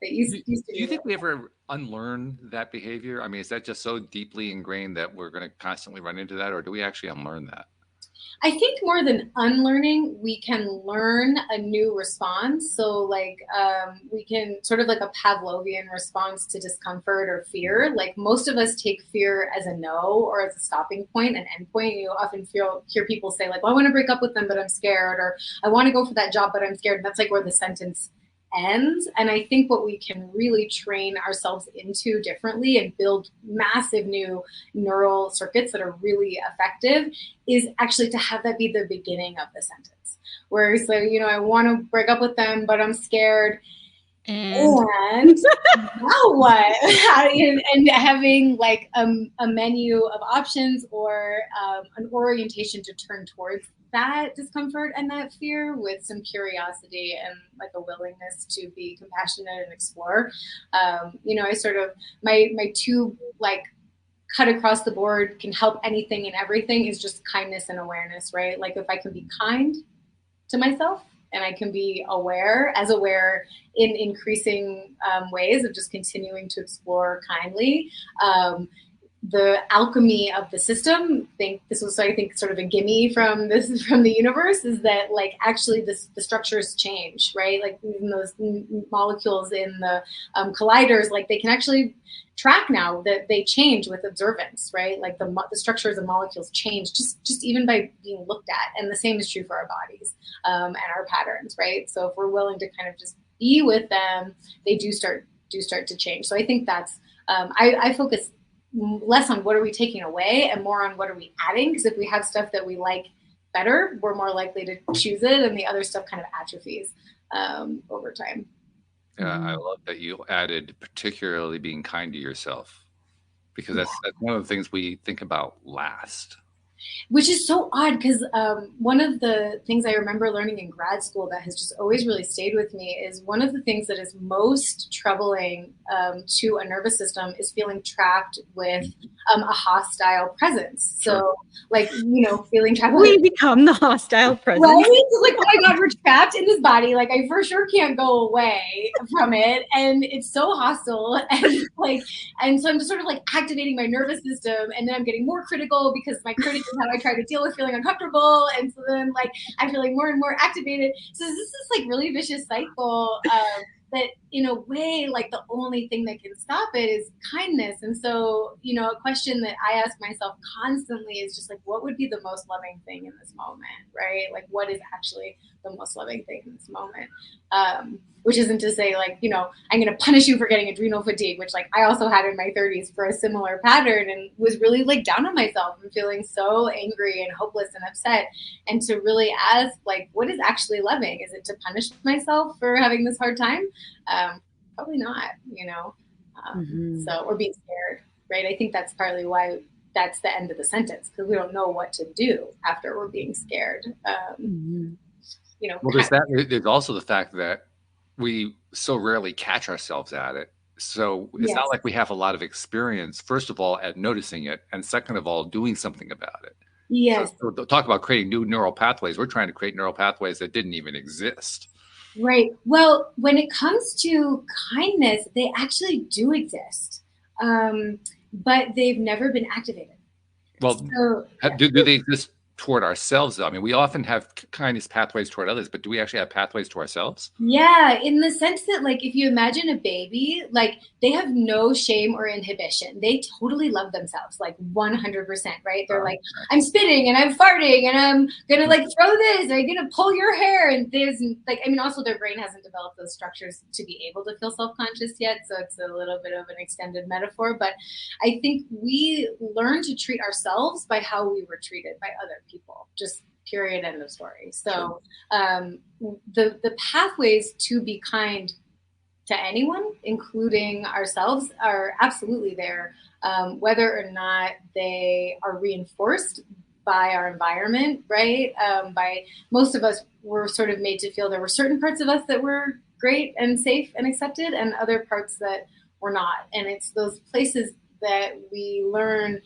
That used to do you think we ever unlearn that behavior? I mean, is that just so deeply ingrained that we're going to constantly run into that, or do we actually unlearn that? I think more than unlearning, we can learn a new response. So like we can sort of like a Pavlovian response to discomfort or fear. Like most of us take fear as a no or as a stopping point, an end point. You often hear people say like, well, I want to break up with them, but I'm scared, or I want to go for that job, but I'm scared. And that's like where the sentence ends. And I think what we can really train ourselves into differently and build massive new neural circuits that are really effective is actually to have that be the beginning of the sentence. Where you say, you know, I want to break up with them, but I'm scared. And now what? And having like a menu of options or an orientation to turn towards that discomfort and that fear with some curiosity and like a willingness to be compassionate and explore. You know, I sort of, my two like cut across the board can help anything and everything is just kindness and awareness, right? Like if I can be kind to myself and I can be aware in increasing ways of just continuing to explore kindly, the alchemy of the system, I think sort of a gimme from the universe is that like actually the structures change, right? Like even those molecules in the colliders, like they can actually track now that they change with observance, right? Like the structures of molecules change just even by being looked at. And the same is true for our bodies and our patterns, right? So if we're willing to kind of just be with them, they do start to change. So I think that's I focus less on what are we taking away and more on what are we adding, because if we have stuff that we like better, we're more likely to choose it, and the other stuff kind of atrophies over time. Yeah, I love that you added particularly being kind to yourself, because that's one of the things we think about last. Which is so odd, because one of the things I remember learning in grad school that has just always really stayed with me is one of the things that is most troubling to a nervous system is feeling trapped with a hostile presence. Sure. So like, you know, feeling trapped. We become the hostile presence. Right? It's like, oh my God, we're trapped in this body. Like I for sure can't go away from it. And it's so hostile. And like, and so I'm just sort of like activating my nervous system, and then I'm getting more critical because my critic is how I try to deal with feeling uncomfortable. And so then like I'm feeling more and more activated. So this is like really vicious cycle that in a way, like the only thing that can stop it is kindness. And so, you know, a question that I ask myself constantly is just like, what would be the most loving thing in this moment, right? Like what is actually the most loving thing in this moment? Which isn't to say like, you know, I'm going to punish you for getting adrenal fatigue, which like I also had in my 30s for a similar pattern, and was really like down on myself and feeling so angry and hopeless and upset. And to really ask like, what is actually loving? Is it to punish myself for having this hard time? Probably not, you know, so, or being scared, right? I think that's partly why that's the end of the sentence, because we don't know what to do after we're being scared. You know, well, there's also the fact that we so rarely catch ourselves at it. So it's not like we have a lot of experience, first of all, at noticing it, and second of all, doing something about it. Yes. So talk about creating new neural pathways. We're trying to create neural pathways that didn't even exist. Right. Well, when it comes to kindness, they actually do exist, but they've never been activated. Well, so, do they exist toward ourselves, though? I mean, we often have kindness pathways toward others, but do we actually have pathways to ourselves? Yeah, in the sense that, like, if you imagine a baby, like, they have no shame or inhibition. They totally love themselves, like 100%, right? They're like, I'm spitting and I'm farting and I'm gonna like throw this, I'm gonna pull your hair. And there's like, I mean, also their brain hasn't developed those structures to be able to feel self-conscious yet. So it's a little bit of an extended metaphor, but I think we learn to treat ourselves by how we were treated by other people, just period, end of story. So the pathways to be kind to anyone, including ourselves, are absolutely there. Whether or not they are reinforced by our environment, right? By most of us, were sort of made to feel there were certain parts of us that were great and safe and accepted, and other parts that were not. And it's those places that we learn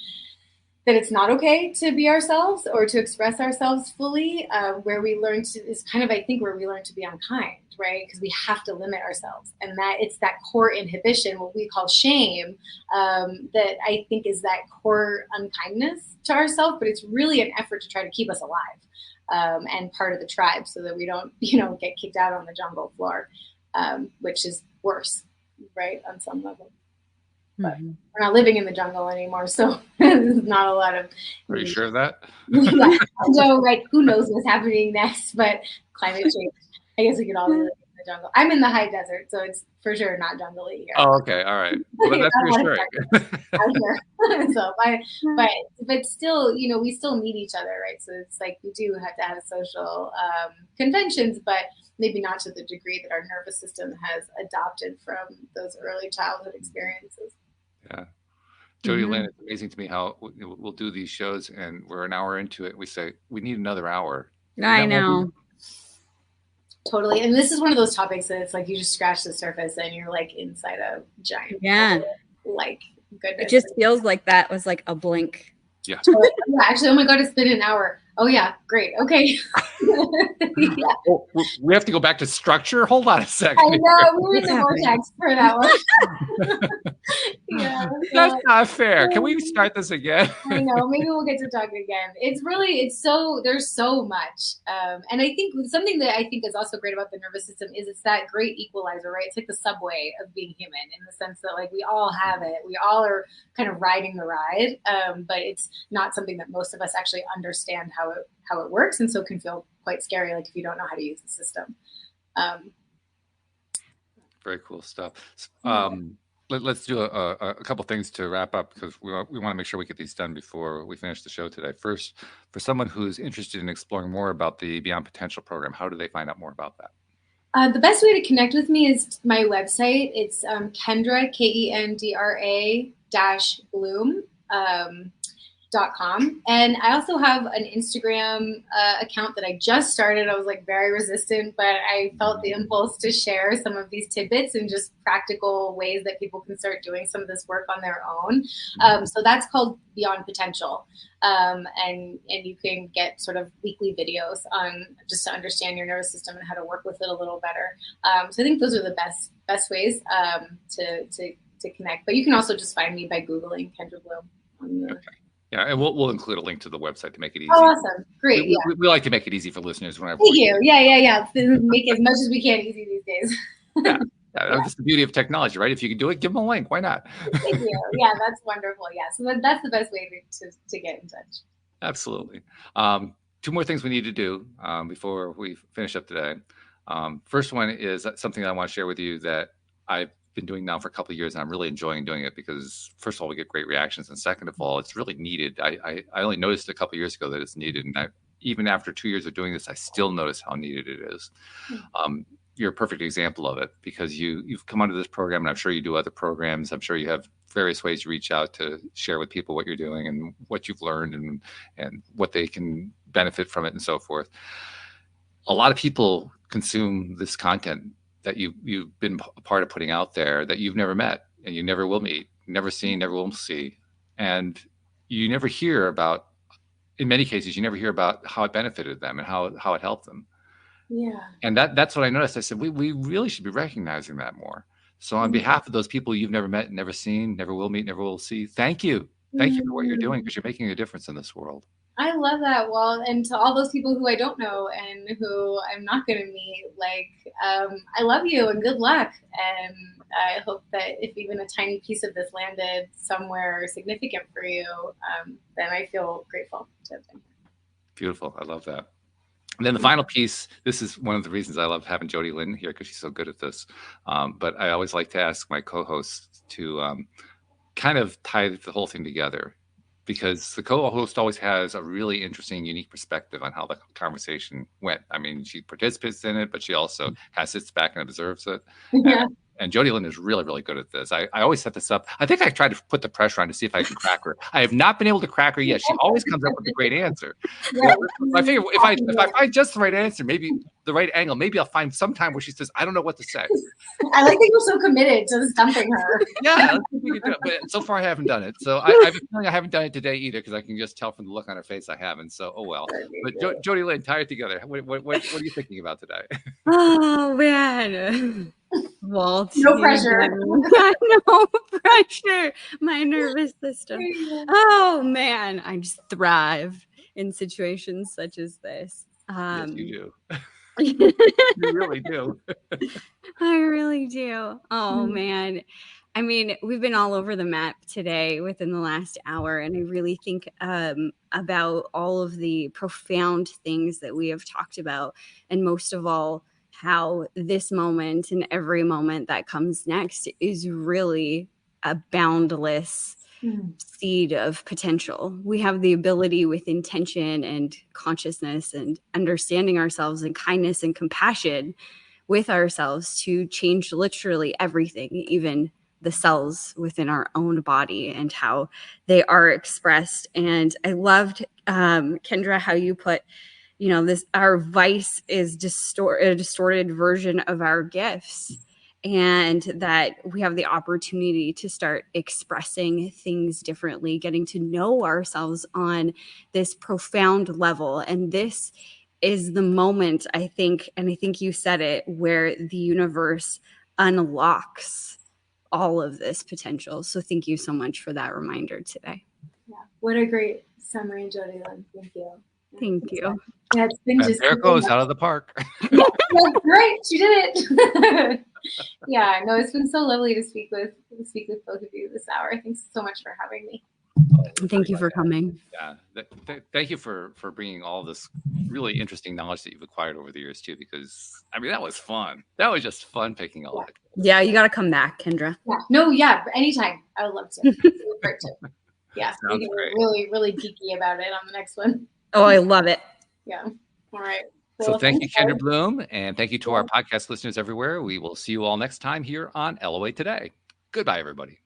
that it's not okay to be ourselves or to express ourselves fully, where we learn to, is kind of, I think, where we learn to be unkind, right? Because we have to limit ourselves. And that it's that core inhibition, what we call shame, that I think is that core unkindness to ourselves, but it's really an effort to try to keep us alive and part of the tribe, so that we don't, get kicked out on the jungle floor, which is worse, right, on some level. But we're not living in the jungle anymore, so there's not a lot of. Are you sure of that? Yeah. So, who knows what's happening next? But climate change. I guess we could all be living in the jungle. I'm in the high desert, so it's for sure not jungle-y here. Oh, okay, all right. Well, that's reassuring. So, but still, we still need each other, right? So it's like we do have to have social conventions, but maybe not to the degree that our nervous system has adopted from those early childhood experiences. Yeah. JodieLynn, it's amazing to me how we'll do these shows and we're an hour into it. We say, we need another hour. I know. Totally. And this is one of those topics that it's like you just scratch the surface and you're like inside a giant goodness. It just feels like that was like a blink. Yeah. Yeah, actually, oh my God, it's been an hour. Oh yeah, great. Okay. Yeah. Oh, we have to go back to structure. Hold on a second. I know, we were in the vortex for that one. Yeah, that's not fair. Can we start this again? I know. Maybe we'll get to talk again. There's so much. And I think something that I think is also great about the nervous system is it's that great equalizer, right? It's like the subway of being human, in the sense that like we all have it. We all are kind of riding the ride, but it's not something that most of us actually understand how it works, and so it can feel quite scary, like if you don't know how to use the system. Very cool stuff. Let's do a couple things to wrap up, because we want to make sure we get these done before we finish the show today. First, for someone who's interested in exploring more about the Beyond Potential program, how do they find out more about that? The best way to connect with me is my website. It's Kendra, Kendra -Bloom. .com. And I also have an Instagram account that I just started. I was like very resistant, but I felt the impulse to share some of these tidbits and just practical ways that people can start doing some of this work on their own. So that's called Beyond Potential. And you can get sort of weekly videos on just to understand your nervous system and how to work with it a little better. So I think those are the best ways to connect. But you can also just find me by Googling Kendra Bloom. Okay. Yeah, and we'll include a link to the website to make it easy. Oh, awesome. Great. We like to make it easy for listeners. Thank you. Yeah. Make as much as we can easy these days. Yeah. That's the beauty of technology, right? If you can do it, give them a link. Why not? Thank you. Yeah, that's wonderful. Yeah, so that's the best way to get in touch. Absolutely. Two more things we need to do before we finish up today. First one is something that I want to share with you that I've been doing now for a couple of years, and I'm really enjoying doing it because, first of all, we get great reactions, and second of all, it's really needed. I only noticed a couple of years ago that it's needed, and even after 2 years of doing this, I still notice how needed it is. You're a perfect example of it, because you've come onto this program, and I'm sure you do other programs. I'm sure you have various ways to reach out to share with people what you're doing and what you've learned and what they can benefit from it and so forth. A lot of people consume this content that you've been a part of putting out there that you've never met and you never will meet, never seen, never will see. And you never hear about, in many cases, you never hear about how it benefited them and how it helped them. Yeah. And that's what I noticed. I said, we really should be recognizing that more. So on behalf of those people you've never met, never seen, never will meet, never will see, thank you. Thank you for what you're doing, because you're making a difference in this world. I love that, Walt. And to all those people who I don't know and who I'm not going to meet, I love you and good luck. And I hope that if even a tiny piece of this landed somewhere significant for you, then I feel grateful to have been here. Beautiful. I love that. And then the final piece, this is one of the reasons I love having JodieLynn here, because she's so good at this. But I always like to ask my co-hosts to kind of tie the whole thing together, because the co-host always has a really interesting, unique perspective on how the conversation went. I mean, she participates in it, but she also kind of sits back and observes it. Yeah. And JodieLynn is really, really good at this. I always set this up. I think I tried to put the pressure on to see if I can crack her. I have not been able to crack her yet. She always comes up with a great answer. Yeah. I figure if I find just the right answer, maybe the right angle, maybe I'll find some time where she says, I don't know what to say. I like that you're so committed to stumping her. Yeah, but so far I haven't done it. So I have a feeling I haven't done it today either, because I can just tell from the look on her face I haven't. So, oh well. But JodieLynn, tie it together. What are you thinking about today? Oh, man. Walt. No pressure. No pressure. My nervous system. Oh, man. I just thrive in situations such as this. Yes, you do. You really do. I really do. Oh, man. I mean, we've been all over the map today within the last hour, and I really think about all of the profound things that we have talked about, and most of all, how this moment and every moment that comes next is really a boundless seed of potential. We have the ability, with intention and consciousness and understanding ourselves and kindness and compassion with ourselves, to change literally everything, even the cells within our own body and how they are expressed. And I loved, Kendra, how you put, our vice is a distorted version of our gifts, and that we have the opportunity to start expressing things differently, getting to know ourselves on this profound level. And this is the moment, I think, and I think you said it, where the universe unlocks all of this potential. So thank you so much for that reminder today. Yeah, what a great summary, JodieLynn. Thank you. Thank you. Yeah, it's been just there it goes, out of the park. Yeah, great, she did it. Yeah, no, it's been so lovely to speak with both of you this hour. Thanks so much for having me. Thank you for coming. Yeah, thank you for bringing all this really interesting knowledge that you've acquired over the years too, because I mean, that was fun. That was just fun picking all that. Yeah, you got to come back, Kendra. Yeah, no, yeah, anytime. I would love to. Great too. Yeah, we can be really, really geeky about it on the next one. Oh, I love it. Yeah. All right. So thank you, Kendra Bloom, and thank you to our podcast listeners everywhere. We will see you all next time here on LOA Today. Goodbye, everybody.